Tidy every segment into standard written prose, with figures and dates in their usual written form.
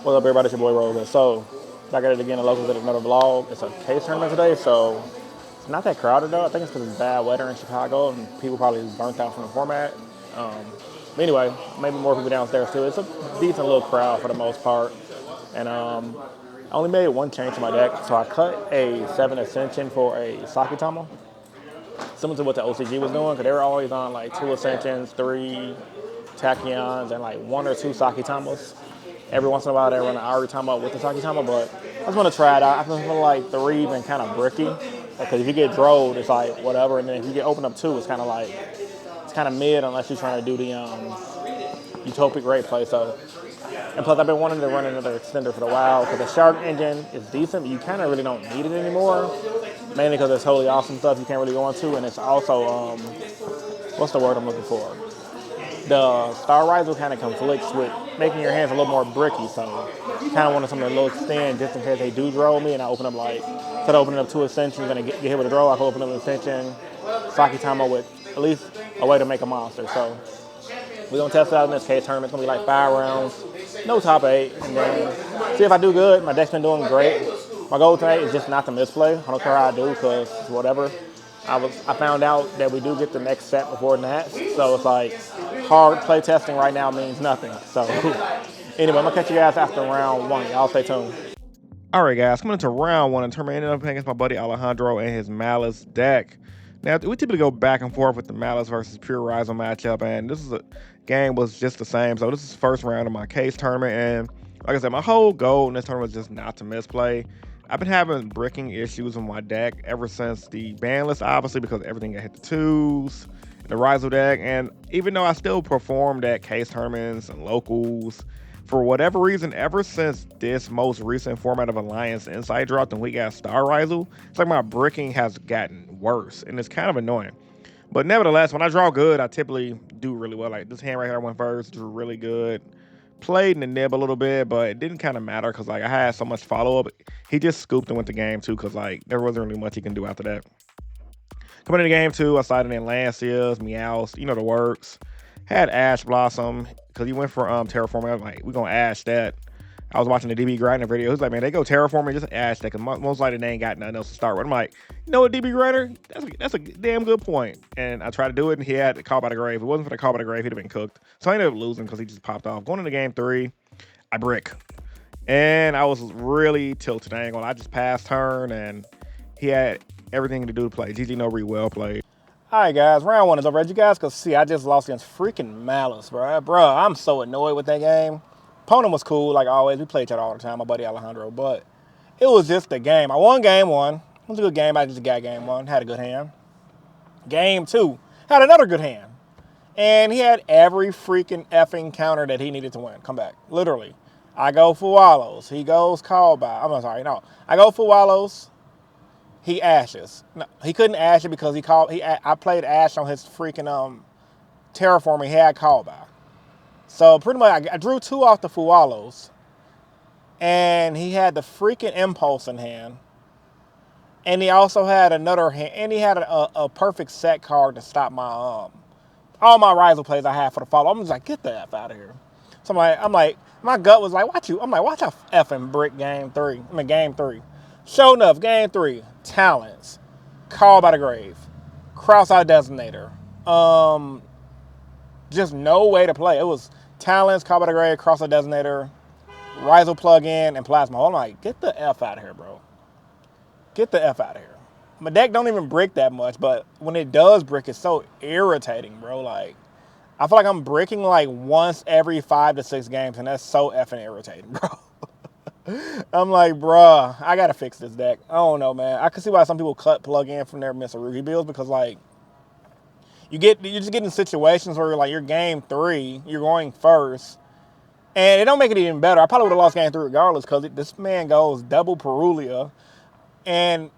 What's up, everybody? It's your boy Rogan. So, back at it again, the locals at another vlog. It's a case tournament today, so it's not that crowded though. I think it's because it's bad weather in Chicago and people probably burnt out from the format. But anyway, maybe more people downstairs too. It's a decent little crowd for the most part. And I only made one change to my deck, so I cut a 7 Ascension for a Sakitama, similar to what the OCG was doing, because they were always on like 2 Ascensions, 3 Tachyons, and like 1 or 2 Sakitamas. Every once in a while, they run an Aritama with the Sakitama, but I just want to try it out. I feel like 3 been kind of bricky, because if you get drilled, it's like whatever, and then if you get opened up 2, it's kind of mid unless you're trying to do the utopic rate play. So, and plus, I've been wanting to run another extender for a while, because the Shark engine is decent, but you kind of really don't need it anymore, mainly because it's totally awesome stuff you can't really go into, and it's also, what's the word I'm looking for? The Star Ryzeal kind of conflicts with making your hands a little more bricky, so kind of wanted something a little extend just in case they do draw me and I open up instead of opening up 2 Ascensions and get hit with a draw, I can open up an Ascension, Sakitama with at least a way to make a monster. So we're going to test it out in this case tournament. It's going to be like 5 rounds, no top 8, and then see if I do good. My deck's been doing great. My goal tonight is just not to misplay. I don't care how I do, because whatever. I found out that we do get the next set before Nats, so it's like hard play testing right now means nothing. So anyway, I'm gonna catch you guys after round 1. Y'all stay tuned. All right, guys, coming into round 1, and tournament ended up playing against my buddy Alejandro and his Maliss deck. Now, we typically go back and forth with the Maliss versus pure Ryzeal matchup, and this is a game was just the same. So this is the first round of my case tournament, and like I said, my whole goal in this tournament was just not to misplay. I've been having bricking issues with my deck ever since the ban list, obviously, because everything got hit the 2s, the Ryzeal deck, and even though I still performed at case tournaments and locals, for whatever reason, ever since this most recent format of Alliance Insight dropped and we got Star Ryzeal, it's like my bricking has gotten worse, and it's kind of annoying. But nevertheless, when I draw good, I typically do really well. Like this hand right here, I went first, drew really good. Played in the nib a little bit, but it didn't kind of matter because like I had so much follow-up. He just scooped and went to game 2 because like there wasn't really much he can do after that. Coming into game 2, I sided in Lancias, Meows, you know the works. Had Ash Blossom because he went for Terraforming. I was like, we're gonna Ash that. I was watching the DB Grinder video. He was like, man, they go Terraforming, just Ash that, because most likely they ain't got nothing else to start with. I'm like, you know what, DB Grinder? That's a damn good point. And I tried to do it, and he had the Call by the Grave. If it wasn't for the Call by the Grave, he'd have been cooked. So I ended up losing because he just popped off. Going into game 3, I brick. And I was really tilted. I just passed turn, and he had everything to do to play. GG no re well played. All right, guys, round 1 is over. As you guys can see, I just lost against freaking Maliss, bro. Bro, I'm so annoyed with that game. Opponent was cool, like always. We played each other all the time, my buddy Alejandro. But it was just the game. I won game 1. It was a good game. I just got game 1. Had a good hand. Game 2. Had another good hand. And he had every freaking effing counter that he needed to win. Come back. Literally. I go for Wallows. He goes call by. I'm sorry, no. I go for Wallows. He ashes. No, he couldn't ash it because I played Ash on his freaking Terraforming. He had call by. So pretty much, I drew 2 off the Fuwalos, and he had the freaking Impulse in hand, and he also had another hand, and he had a perfect set card to stop my all my Ryzeal plays I had for the follow. I'm just like, get the F out of here. So I'm like, my gut was like, watch a effing brick game 3. Sure enough, game 3, Talents, Call by the Grave, Cross-Out Designator, just no way to play. It was Talents, Call by the Grave, Cross-Out Designator, Ryzeal plug-in, and Plasma. I'm like, get the F out of here, bro. Get the F out of here. My deck don't even brick that much, but when it does brick, it's so irritating, bro. Like, I feel like I'm bricking like once every 5 to 6 games, and that's so effing irritating, bro. I'm like, bruh, I gotta fix this deck. I don't know, man. I can see why some people cut plug-in from their Mitsurugi builds, because like, you just get in situations where you're game 3, you're going first, and it don't make it even better. I probably would have lost game 3 regardless, because this man goes double Perulia, and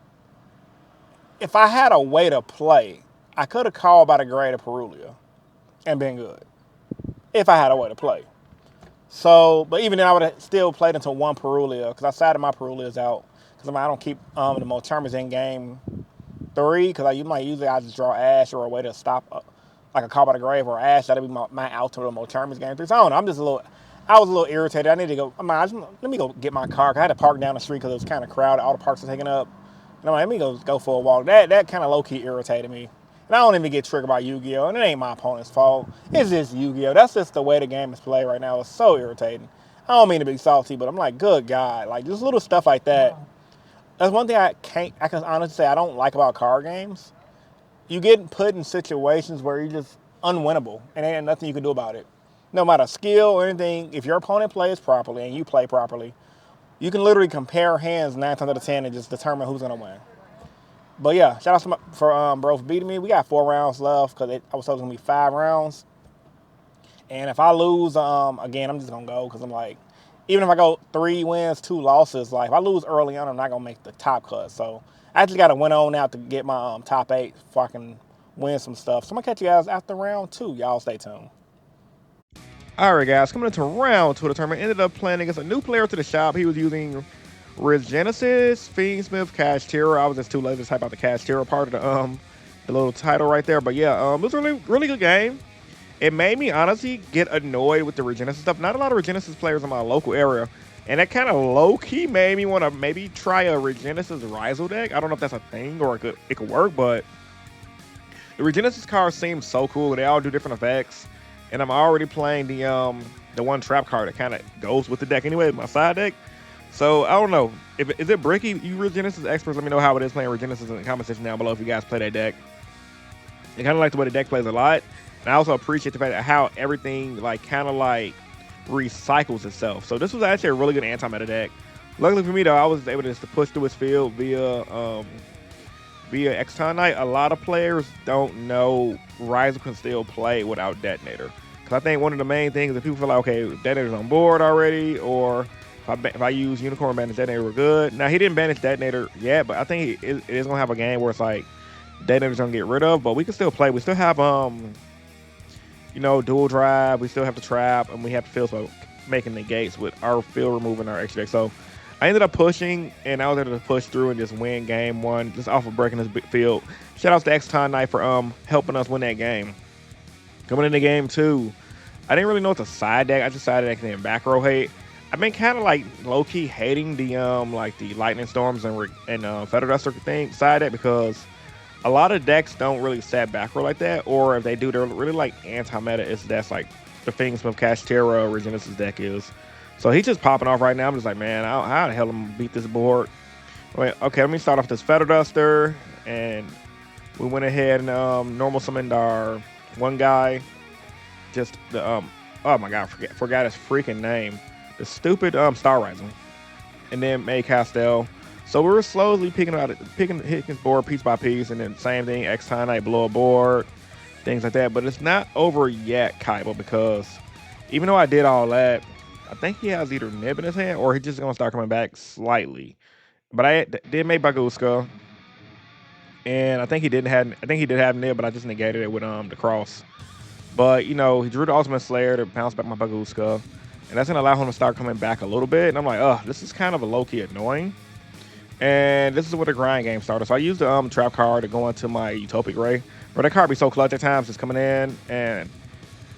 if I had a way to play, I could have called by the grade of Perulia and been good. If I had a way to play. So, but even then, I would have still played until 1 Perulia, because I sided my Perulias out, because I don't keep the Motermas in game 3, because usually I just draw Ash or a way to stop like a Call by the Grave or Ash. That'll be my out to the Motermas game 3. So I don't know. I was a little irritated. I need to go. Let me go get my car. I had to park down the street because it was kind of crowded. All the parks are taken up. And I'm like, let me go for a walk. That kind of low key irritated me. And I don't even get triggered by Yu-Gi-Oh! And it ain't my opponent's fault. It's just Yu-Gi-Oh! That's just the way the game is played right now. It's so irritating. I don't mean to be salty, but I'm like, good God. Like, just little stuff like that. That's one thing I can honestly say I don't like about card games. You get put in situations where you're just unwinnable, and there ain't nothing you can do about it. No matter skill or anything, if your opponent plays properly and you play properly, you can literally compare hands 9 times out of 10 and just determine who's going to win. But yeah, shout out for bro for beating me. We got 4 rounds left because I was told it was going to be 5 rounds. And if I lose, again, I'm just going to go because I'm like, even if I go 3 wins, 2 losses, like if I lose early on, I'm not going to make the top cut. So I just got to win on out to get my top 8 so I can win some stuff. So I'm going to catch you guys after round 2. Y'all stay tuned. All right, guys, coming into round 2 of the tournament, ended up playing against a new player to the shop. He was using Regenesis, Fiendsmith, Cash Terror. I was just too lazy to type out the Cash Terror part of the little title right there. But yeah, it was a really good game. It made me honestly get annoyed with the Regenesis stuff. Not a lot of Regenesis players in my local area. And that kind of low-key made me want to maybe try a Regenesis Ryzeal deck. I don't know if that's a thing or it could work, but the Regenesis cards seem so cool. They all do different effects. And I'm already playing the one trap card that kind of goes with the deck anyway, my side deck. So I don't know. Is it bricky? You Regenesis experts, let me know how it is playing Regenesis in the comment section down below if you guys play that deck. I kind of like the way the deck plays a lot. And I also appreciate the fact that how everything kind of recycles itself. So this was actually a really good anti-meta deck. Luckily for me though, I was able to push through his field via Exton Knight. A lot of players don't know Ryzeal can still play without Detonator. Because I think one of the main things is people feel like, okay, Detonator's on board already, or if I use Unicorn banish Detonator, we're good. Now, he didn't banish Detonator yet, but I think it is going to have a game where it's like Detonator's going to get rid of, but we can still play. We still have, dual drive. We still have the trap, and we have the field so making negates with our field removing our extra deck. So I ended up pushing, and I was able to push through and just win game 1 just off of breaking this big field. Shout out to Exton Knight for helping us win that game. Coming into game 2, I didn't really know what the side deck. I just side deck and back row hate. I've been kind of low-key hating the the Lightning Storms and Feather Duster thing side deck because a lot of decks don't really set back row like that, or if they do, they're really anti-meta. That's like the Fiendsmith Cash Terror Regenesis deck is. So he's just popping off right now. I'm just like, man, how the hell am I going to beat this board? Wait, okay, let me start off this Feather Duster. And we went ahead and normal summoned our one guy. Just the, oh my God, forgot his freaking name. The stupid Star Ryzeal. And then made Castell. So we were slowly hitting his board piece by piece. And then same thing, Exton Knight blow a board. Things like that. But it's not over yet, Kaiba, because even though I did all that, I think he has either Nib in his hand or he's just going to start coming back slightly. But I did make Baguska. And I think he did have Nib, but I just negated it with the cross. But, he drew the Ultimate Slayer to bounce back my Baguska. And that's going to allow him to start coming back a little bit. And I'm like, this is kind of a low-key annoying. And this is where the grind game started. So I used the trap card to go into my Utopic Ray. But that card be so clutch at times, it's coming in. And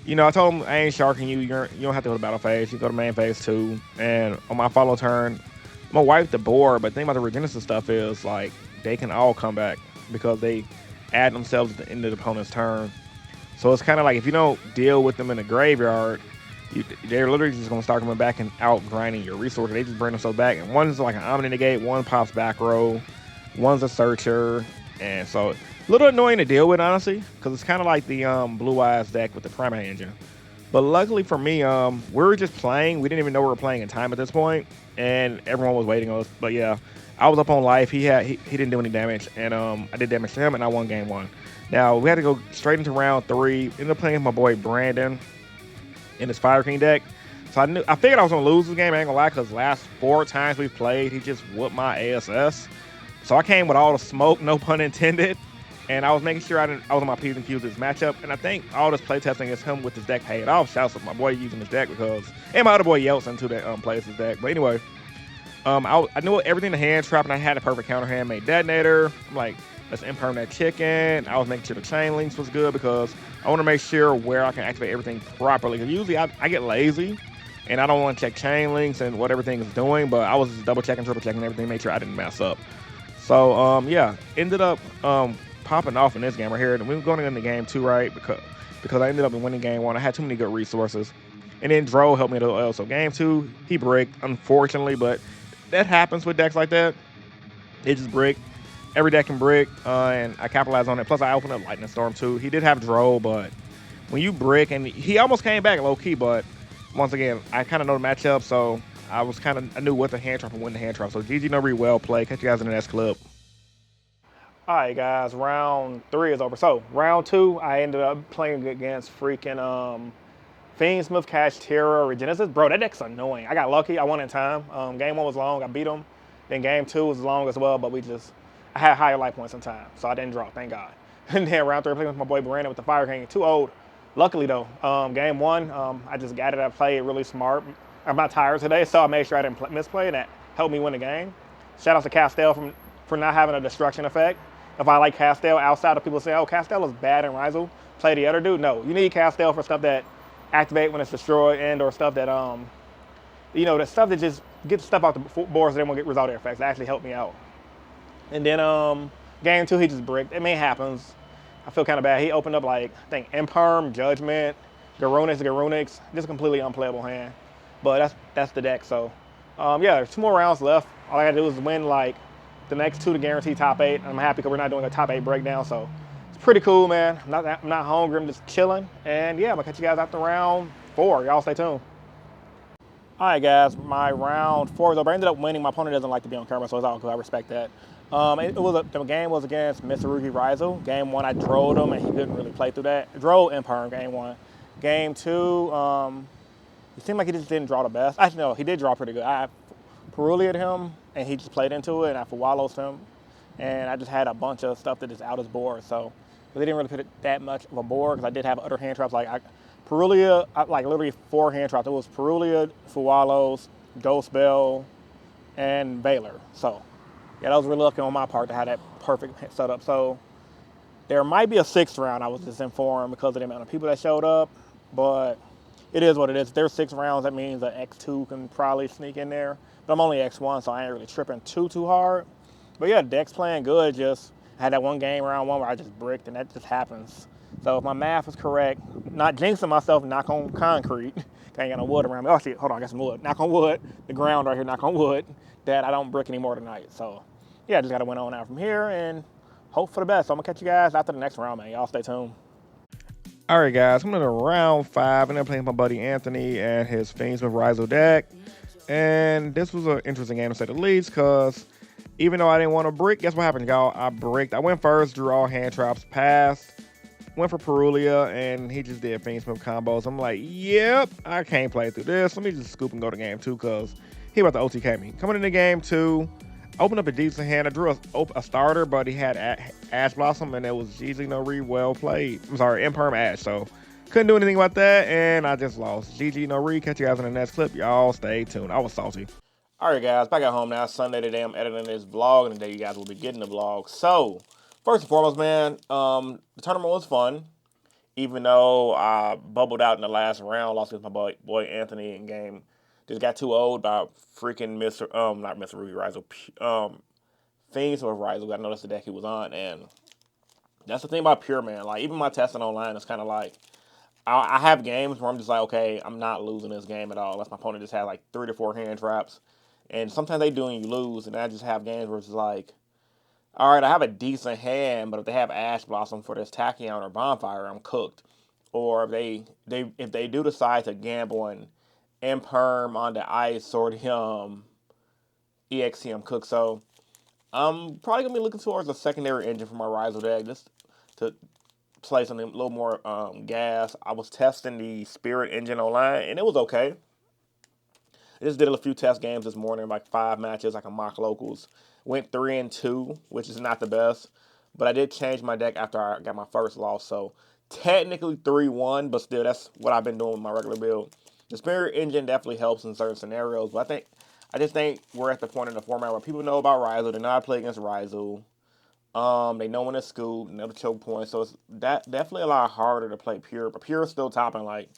I told him I ain't sharking you. You don't have to go to battle phase. You go to main phase 2. And on my follow turn, I'm going to wipe the board. But the thing about the Regenesis stuff is, they can all come back because they add themselves at the end of the opponent's turn. So it's kind of like if you don't deal with them in the graveyard, they're literally just going to start coming back and out grinding your resources. They just bring themselves back. And one's like an Omni Negate, one pops back row, one's a Searcher. And so a little annoying to deal with, honestly, because it's kind of like the Blue Eyes deck with the Primate Engine. But luckily for me, we were just playing. We didn't even know we were playing in time at this point, and everyone was waiting on us. But yeah, I was up on life. He didn't do any damage, and I did damage to him, and I won game 1. Now we had to go straight into round 3. Ended up playing with my boy Brandon in his Fire King deck. So I figured I was gonna lose this game. I ain't gonna lie, because last 4 times we've played, he just whooped my ASS. So I came with all the smoke, no pun intended. And I was making sure I was on my P's and Q's this matchup. And I think all this playtesting against him with this deck paid off. Shouts to my boy using this deck and my other boy Yeltsin too that plays this deck. But anyway, I knew everything in the hand trap, and I had a perfect counter hand, made Detonator. I'm like, let's imperm that chicken. I was making sure the chain links was good because I want to make sure where I can activate everything properly. Because usually I get lazy and I don't want to check chain links and what everything is doing, but I was just double checking, triple checking everything, make sure I didn't mess up. So yeah, ended up popping off in this game right here. And we were going into game 2, right? Because I ended up winning game 1. I had too many good resources. And then Dro helped me as well. So game 2, he bricked, unfortunately, but that happens with decks like that. It just bricked. Every deck can brick, and I capitalized on it. Plus, I opened up Lightning Storm too. He did have Dro, but when you brick, and he almost came back low key, but once again, I kind of know the matchup, so I knew what the hand trap and when the hand trap. So GG no re well play. Catch you guys in the next clip. All right, guys, round 3 is over. So round 2, I ended up playing against freaking Fiendsmith, Cash Terror, Regenesis. Bro, that deck's annoying. I got lucky. I won in time. Game 1 was long. I beat him. Then game 2 was long as well, but I had higher life points in time, so I didn't draw, thank God. And then round 3, I played with my boy Brandon with the Fire King. Too old. Luckily, though, game 1, I just got it. I played really smart. I'm not tired today, so I made sure I didn't misplay, and that helped me win the game. Shout out to Castell for not having a destruction effect. If I like Castell outside of people saying, oh, Castell is bad in Ryzeal, play the other dude. No, you need Castell for stuff that activate when it's destroyed and or stuff that, the stuff that just gets stuff out the board so they won't get result effects. That actually helped me out. And then game 2, he just bricked. It may happens. I feel kind of bad. He opened up like, I think, Imperm, Judgment, Garunix, just a completely unplayable hand. But that's the deck, so. Yeah, there's 2 more rounds left. All I gotta do is win like the next 2 to guarantee top 8. I'm happy because we're not doing a top 8 breakdown, so it's pretty cool, man. I'm not hungry, I'm just chilling. And yeah, I'm gonna catch you guys after round 4. Y'all stay tuned. All right, guys, my round 4 is over. I ended up winning. My opponent doesn't like to be on camera, so it's all good. I respect that. The game was against Mr. Ryzeal. Game 1, I drove him, and he couldn't really play through that. Drove Imperm game 1. Game 2, it seemed like he just didn't draw the best. Actually, no, he did draw pretty good. I Perulia'd him, and he just played into it, and I Fuwalo'd him. And I just had a bunch of stuff that is out his board, so they didn't really put it that much of a board, because I did have other hand traps. Perulia, like literally 4 hand traps. It was Perulia, Fuwalos, Ghost Bell, and Baylor. So, yeah, that was really lucky on my part to have that perfect setup. So, there might be a 6th round, I was just informed, because of the amount of people that showed up. But it is what it is. If there's 6 rounds, that means that X2 can probably sneak in there. But I'm only X1, so I ain't really tripping too hard. But yeah, deck's playing good. Just I had that one game, round 1, where I just bricked, and that just happens. So if my math is correct, not jinxing myself, knock on concrete. I ain't got no wood around me. Oh shit, hold on, I got some wood. Knock on wood. The ground right here, knock on wood. That I don't brick anymore tonight. So yeah, I just gotta win on out from here and hope for the best. So I'm gonna catch you guys after the next round, man. Y'all stay tuned. All right, guys, I'm in round 5, and I'm playing with my buddy Anthony and his Fiendsmith Ryzeal deck. And this was an interesting game to say the least, because even though I didn't want to brick, guess what happened, y'all? I bricked. I went first, drew all hand traps, passed, went for Perulia, and he just did Fiendsmith combos. I'm like, yep, I can't play through this. Let me just scoop and go to game 2, because he about to OTK me. Coming into game 2, opened up a decent hand. I drew a starter, but he had Ash Blossom, and it was GG no re well played. I'm sorry, Imperm Ash, so couldn't do anything about that, and I just lost. GG no re. Catch you guys in the next clip. Y'all stay tuned. I was salty. All right, guys, back at home now. Sunday today, I'm editing this vlog, and today you guys will be getting the vlog. So, first and foremost, man, the tournament was fun. Even though I bubbled out in the last round, lost with my boy Anthony in game. Just got too old by freaking not Mr. Ruby Ryzeal, Fiendsmith Ryzeal. I noticed the deck he was on, and that's the thing about Pure, man. Like, even my testing online is kind of like, I have games where I'm just like, okay, I'm not losing this game at all. Unless my opponent just has like 3 to 4 hand traps. And sometimes they do and you lose, and I just have games where it's like, all right, I have a decent hand, but if they have Ash Blossom for this Tachyon or Bonfire, I'm cooked. Or if they do decide to gamble and Imperm on the Ice or the EXC, I'm cooked. So I'm probably going to be looking towards a secondary engine for my Ryzeal deck, just to play something a little more gas. I was testing the Spirit engine online, and it was okay. I just did a few test games this morning, like 5 matches, like a mock locals. Went 3-2, which is not the best. But I did change my deck after I got my first loss. So technically 3-1, but still, that's what I've been doing with my regular build. The Spirit engine definitely helps in certain scenarios, but I just think we're at the point in the format where people know about Ryzeal. They know how to play against Ryzeal. They know when to scoop, know the choke point. So it's definitely a lot harder to play Pure. But Pure is still topping like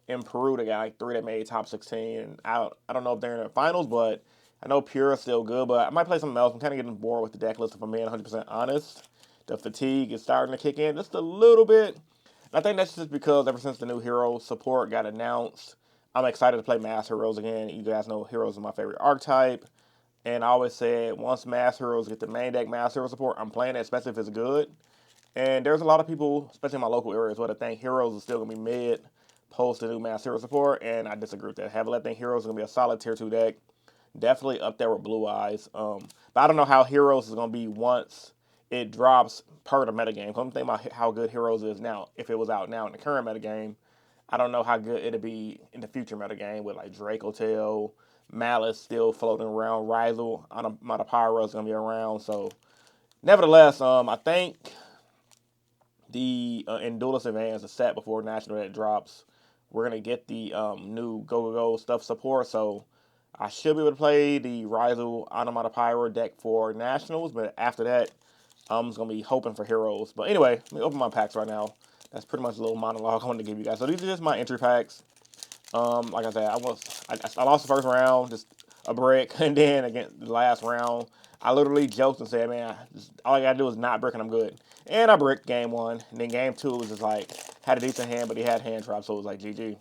in Peru, they got like 3 that made top 16. And I don't know if they're in the finals, but I know Pure is still good. But I might play something else. I'm kind of getting bored with the deck list if I'm being 100% honest. The fatigue is starting to kick in just a little bit. And I think that's just because ever since the new hero support got announced, I'm excited to play Mass Heroes again. You guys know Heroes is my favorite archetype. And I always said once Mass Heroes get the main deck Mass Hero support, I'm playing it, especially if it's good. And there's a lot of people, especially in my local areas, where they think Heroes is still going to be mid post the new Mass Hero support, and I disagree with that heavily. I think Heroes is going to be a solid tier 2 deck. Definitely up there with Blue Eyes. But I don't know how Heroes is going to be once it drops per the metagame. I'm thinking about how good Heroes is now. If it was out now in the current metagame, I don't know how good it'll be in the future metagame with like Drake Hotel, Malice still floating around, Ryzeal, Pyro is going to be around. So, nevertheless, I think the in Duelist Advance, the set before National that drops, we're going to get the new Go Go Go stuff support. So, I should be able to play the Ryzeal Pyro deck for Nationals, but after that, I'm just going to be hoping for Heroes. But anyway, let me open my packs right now. That's pretty much a little monologue I wanted to give you guys. So these are just my entry packs. Like I said, I lost the first round, just a brick, and then again the last round, I literally joked and said, man, all I gotta do is not brick and I'm good. And I bricked game 1, and then game 2 was just like had a decent hand, but he had hand traps, so it was like GG.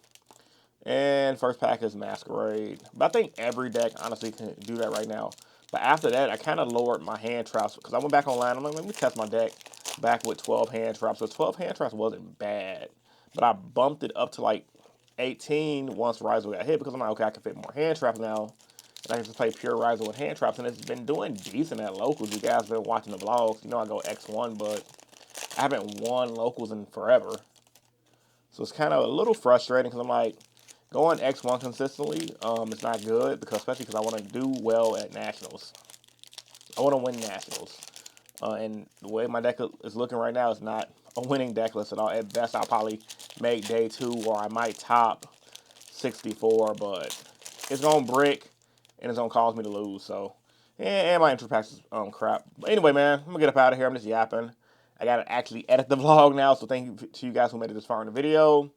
And first pack is Masquerade, but I think every deck honestly can do that right now. But after that, I kind of lowered my hand traps because I went back online. I'm like, let me test my deck back with 12 hand traps. So 12 hand traps wasn't bad, but I bumped it up to like 18 once Ryzeal got hit because I'm like, okay, I can fit more hand traps now. And I can just play pure Ryzeal with hand traps, and it's been doing decent at locals. You guys been watching the vlogs. You know I go X1, but I haven't won locals in forever. So it's kind of a little frustrating because I'm like, going X1 consistently, it's not good because especially because I want to do well at nationals. I want to win nationals, and the way my deck is looking right now is not a winning deck list at all. At best, I'll probably make day 2, or I might top 64, but it's gonna brick and it's gonna cause me to lose. So, and my intro packs is crap. But anyway, man, I'm gonna get up out of here. I'm just yapping. I gotta actually edit the vlog now, so thank you to you guys who made it this far in the video.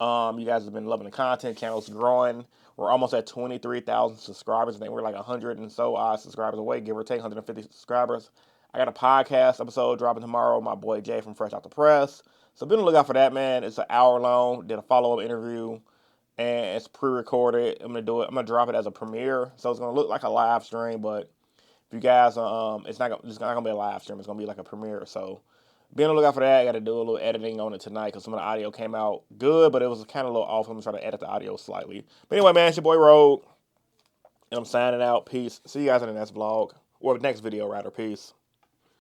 You guys have been loving the content. Channel's growing. We're almost at 23,000 subscribers. I think we're like 100 and so odd subscribers away, give or take 150 subscribers. I got a podcast episode dropping tomorrow. My boy Jay from Fresh Out the Press. So be on the lookout for that, man. It's an hour long. Did a follow-up interview, and it's pre-recorded. I'm gonna do it. I'm gonna drop it as a premiere, so it's gonna look like a live stream. But if you guys, it's not gonna be a live stream. It's gonna be like a premiere. So be on the lookout for that. I got to do a little editing on it tonight because some of the audio came out good, but it was kind of a little off. I'm going to try to edit the audio slightly. But anyway, man, it's your boy Rogue, and I'm signing out. Peace. See you guys in the next vlog, or next video, rather. Peace.